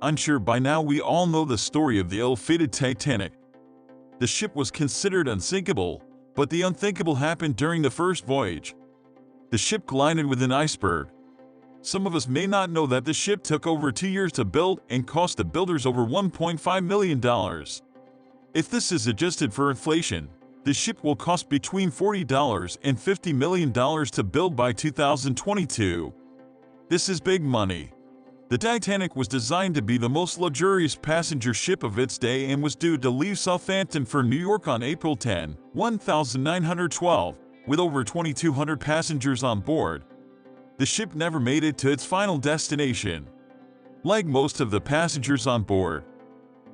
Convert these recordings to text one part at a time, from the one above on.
I'm sure by now we all know the story of the ill-fated Titanic. The ship was considered unsinkable, but the unthinkable happened during the first voyage. The ship collided with an iceberg. Some of us may not know that the ship took over 2 years to build and cost the builders over $1.5 million. If this is adjusted for inflation, the ship will cost between $40 and $50 million to build by 2022. This is big money. The Titanic was designed to be the most luxurious passenger ship of its day and was due to leave Southampton for New York on April 10, 1912, with over 2,200 passengers on board. The ship never made it to its final destination, like most of the passengers on board.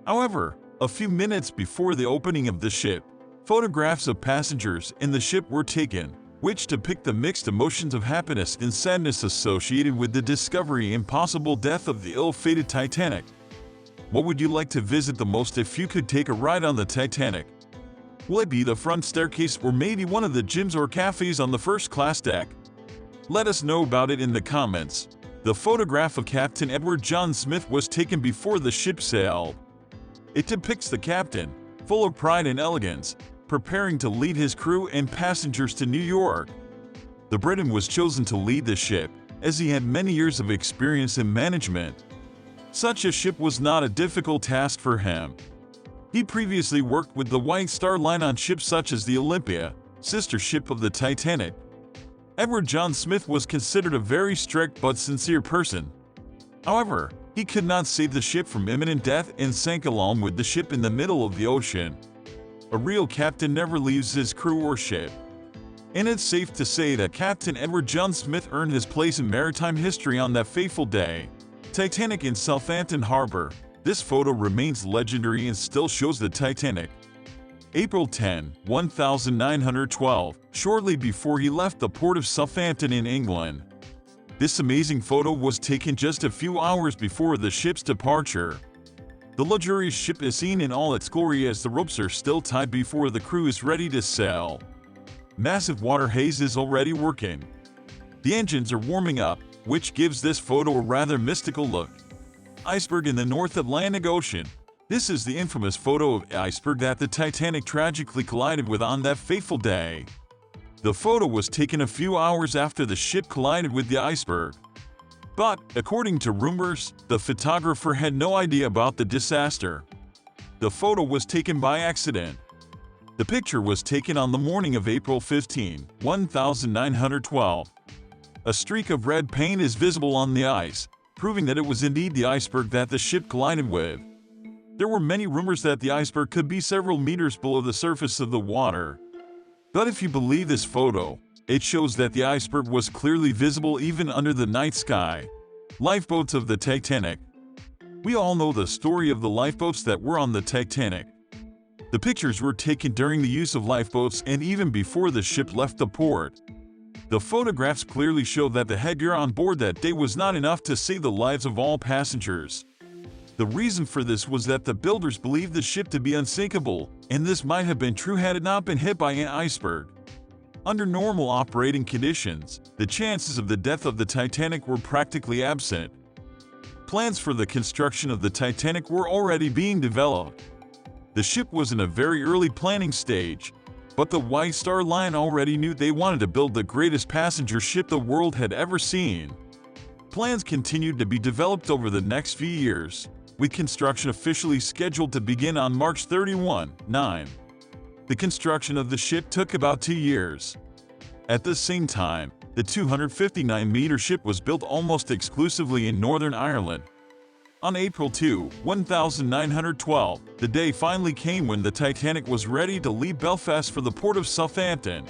However, a few minutes before the opening of the ship, photographs of passengers in the ship were taken, which depict the mixed emotions of happiness and sadness associated with the discovery and possible death of the ill-fated Titanic. What would you like to visit the most if you could take a ride on the Titanic? Will it be the front staircase or maybe one of the gyms or cafes on the first-class deck? Let us know about it in the comments. The photograph of Captain Edward John Smith was taken before the ship sailed. It depicts the captain, full of pride and elegance, preparing to lead his crew and passengers to New York. The Briton was chosen to lead the ship, as he had many years of experience in management. Such a ship was not a difficult task for him. He previously worked with the White Star Line on ships such as the Olympia, sister ship of the Titanic. Edward John Smith was considered a very strict but sincere person. However, he could not save the ship from imminent death and sank along with the ship in the middle of the ocean. A real captain never leaves his crew or ship. And it's safe to say that Captain Edward John Smith earned his place in maritime history on that fateful day. Titanic in Southampton Harbor. This photo remains legendary and still shows the Titanic. April 10, 1912, shortly before he left the port of Southampton in England. This amazing photo was taken just a few hours before the ship's departure. The luxurious ship is seen in all its glory as the ropes are still tied before the crew is ready to sail. Massive water haze is already working. The engines are warming up, which gives this photo a rather mystical look. Iceberg in the North Atlantic Ocean. This is the infamous photo of the iceberg that the Titanic tragically collided with on that fateful day. The photo was taken a few hours after the ship collided with the iceberg. But, according to rumors, the photographer had no idea about the disaster. The photo was taken by accident. The picture was taken on the morning of April 15, 1912. A streak of red paint is visible on the ice, proving that it was indeed the iceberg that the ship collided with. There were many rumors that the iceberg could be several meters below the surface of the water. But if you believe this photo, it shows that the iceberg was clearly visible even under the night sky. Lifeboats of the Titanic. We all know the story of the lifeboats that were on the Titanic. The pictures were taken during the use of lifeboats and even before the ship left the port. The photographs clearly show that the headgear on board that day was not enough to save the lives of all passengers. The reason for this was that the builders believed the ship to be unsinkable, and this might have been true had it not been hit by an iceberg. Under normal operating conditions, the chances of the death of the Titanic were practically absent. Plans for the construction of the Titanic were already being developed. The ship was in a very early planning stage, but the White Star Line already knew they wanted to build the greatest passenger ship the world had ever seen. Plans continued to be developed over the next few years, with construction officially scheduled to begin on March 31, 9. The construction of the ship took about 2 years. At the same time, the 259-meter ship was built almost exclusively in Northern Ireland. On April 2, 1912, the day finally came when the Titanic was ready to leave Belfast for the port of Southampton.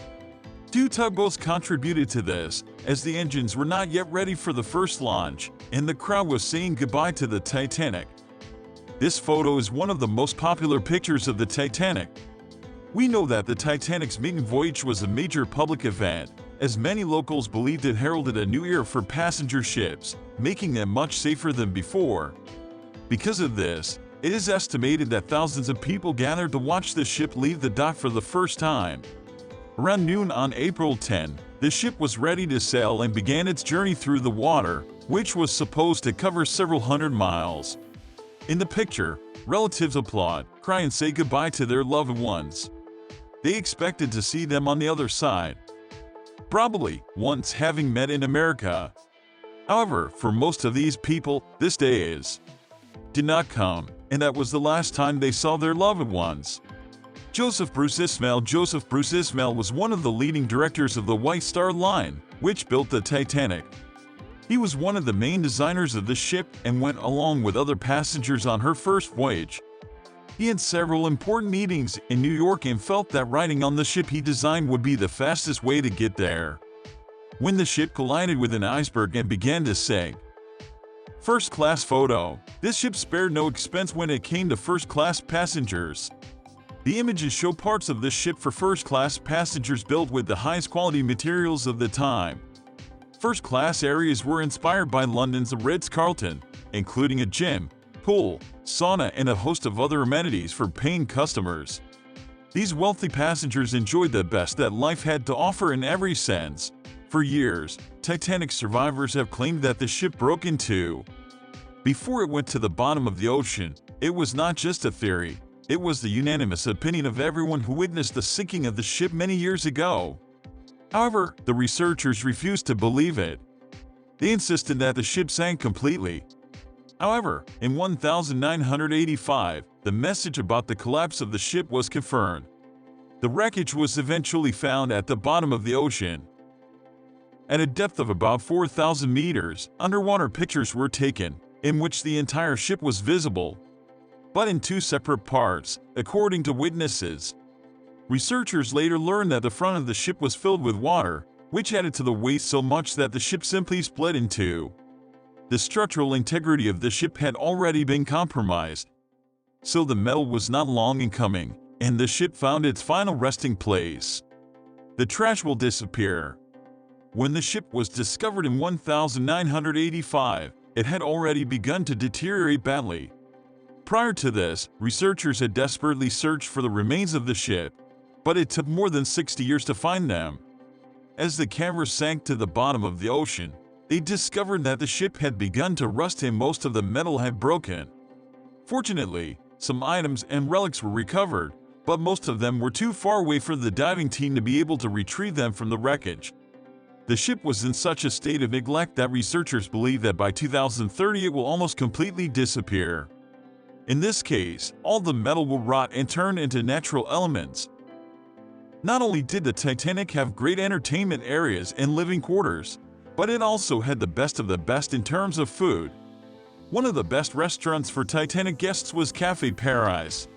2 tugboats contributed to this, as the engines were not yet ready for the first launch, and the crowd was saying goodbye to the Titanic. This photo is one of the most popular pictures of the Titanic. We know that the Titanic's maiden voyage was a major public event, as many locals believed it heralded a new era for passenger ships, making them much safer than before. Because of this, it is estimated that thousands of people gathered to watch the ship leave the dock for the first time. Around noon on April 10, the ship was ready to sail and began its journey through the water, which was supposed to cover several hundred miles. In the picture, relatives applaud, cry and say goodbye to their loved ones. They expected to see them on the other side, probably once having met in America. However, for most of these people, this day did not come, and that was the last time they saw their loved ones. Joseph Bruce Ismay was one of the leading directors of the White Star Line, which built the Titanic. He was one of the main designers of the ship and went along with other passengers on her first voyage. He had several important meetings in New York and felt that riding on the ship he designed would be the fastest way to get there. When the ship collided with an iceberg and began to sink. First class photo. This ship spared no expense when it came to first class passengers. The images show parts of this ship for first class passengers built with the highest quality materials of the time. First class areas were inspired by London's Ritz-Carlton, including a gym, pool, sauna and a host of other amenities for paying customers. These wealthy passengers enjoyed the best that life had to offer in every sense. For years, Titanic survivors have claimed that the ship broke in two before it went to the bottom of the ocean. It was not just a theory, it was the unanimous opinion of everyone who witnessed the sinking of the ship many years ago. However, the researchers refused to believe it. They insisted that the ship sank completely. However, in 1985, the message about the collapse of the ship was confirmed. The wreckage was eventually found at the bottom of the ocean. At a depth of about 4,000 meters, underwater pictures were taken, in which the entire ship was visible, but in two separate parts, according to witnesses. Researchers later learned that the front of the ship was filled with water, which added to the weight so much that the ship simply split in two. The structural integrity of the ship had already been compromised, so the metal was not long in coming, and the ship found its final resting place. The trash will disappear. When the ship was discovered in 1985, it had already begun to deteriorate badly. Prior to this, researchers had desperately searched for the remains of the ship, but it took more than 60 years to find them. As the camera sank to the bottom of the ocean, they discovered that the ship had begun to rust and most of the metal had broken. Fortunately, some items and relics were recovered, but most of them were too far away for the diving team to be able to retrieve them from the wreckage. The ship was in such a state of neglect that researchers believe that by 2030 it will almost completely disappear. In this case, all the metal will rot and turn into natural elements. Not only did the Titanic have great entertainment areas and living quarters, but it also had the best of the best in terms of food. One of the best restaurants for Titanic guests was Café Paradise.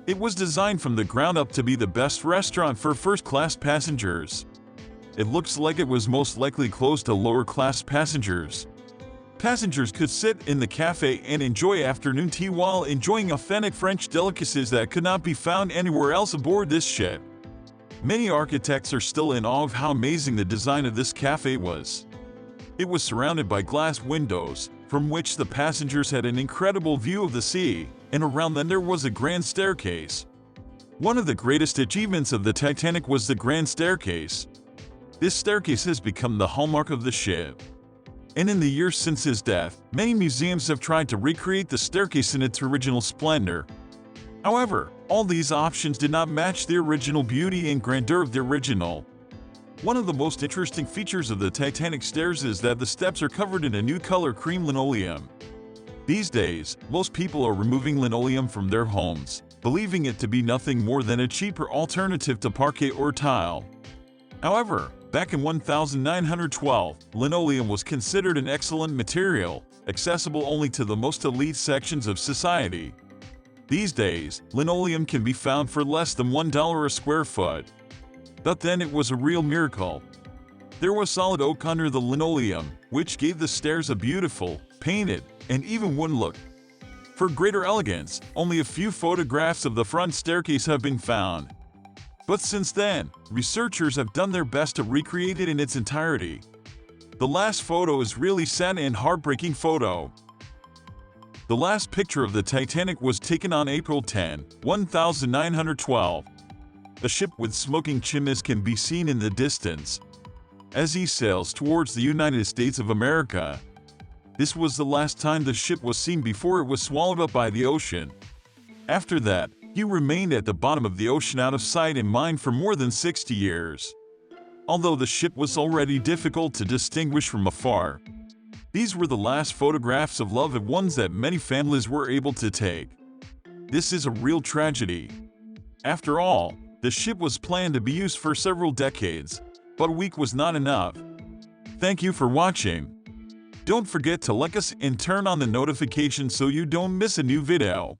It was designed from the ground up to be the best restaurant for first-class passengers. It looks like it was most likely closed to lower-class passengers. Passengers could sit in the cafe and enjoy afternoon tea while enjoying authentic French delicacies that could not be found anywhere else aboard this ship. Many architects are still in awe of how amazing the design of this cafe was. It was surrounded by glass windows, from which the passengers had an incredible view of the sea, and around them there was a grand staircase. One of the greatest achievements of the Titanic was the grand staircase. This staircase has become the hallmark of the ship. And in the years since his death, many museums have tried to recreate the staircase in its original splendor. However, all these options did not match the original beauty and grandeur of the original. One of the most interesting features of the Titanic stairs is that the steps are covered in a new color cream linoleum. These days, most people are removing linoleum from their homes, believing it to be nothing more than a cheaper alternative to parquet or tile. However, back in 1912, linoleum was considered an excellent material, accessible only to the most elite sections of society. These days, linoleum can be found for less than $1 a square foot. But then it was a real miracle. There was solid oak under the linoleum, which gave the stairs a beautiful, painted, and even wooden look. For greater elegance, only a few photographs of the front staircase have been found. But since then, researchers have done their best to recreate it in its entirety. The last photo is really sad and heartbreaking photo. The last picture of the Titanic was taken on April 10, 1912. A ship with smoking chimneys can be seen in the distance as he sails towards the United States of America. This was the last time the ship was seen before it was swallowed up by the ocean. After that, he remained at the bottom of the ocean out of sight and mind for more than 60 years. Although the ship was already difficult to distinguish from afar, these were the last photographs of loved ones that many families were able to take. This is a real tragedy. After all, the ship was planned to be used for several decades, but a week was not enough. Thank you for watching. Don't forget to like us and turn on the notifications so you don't miss a new video.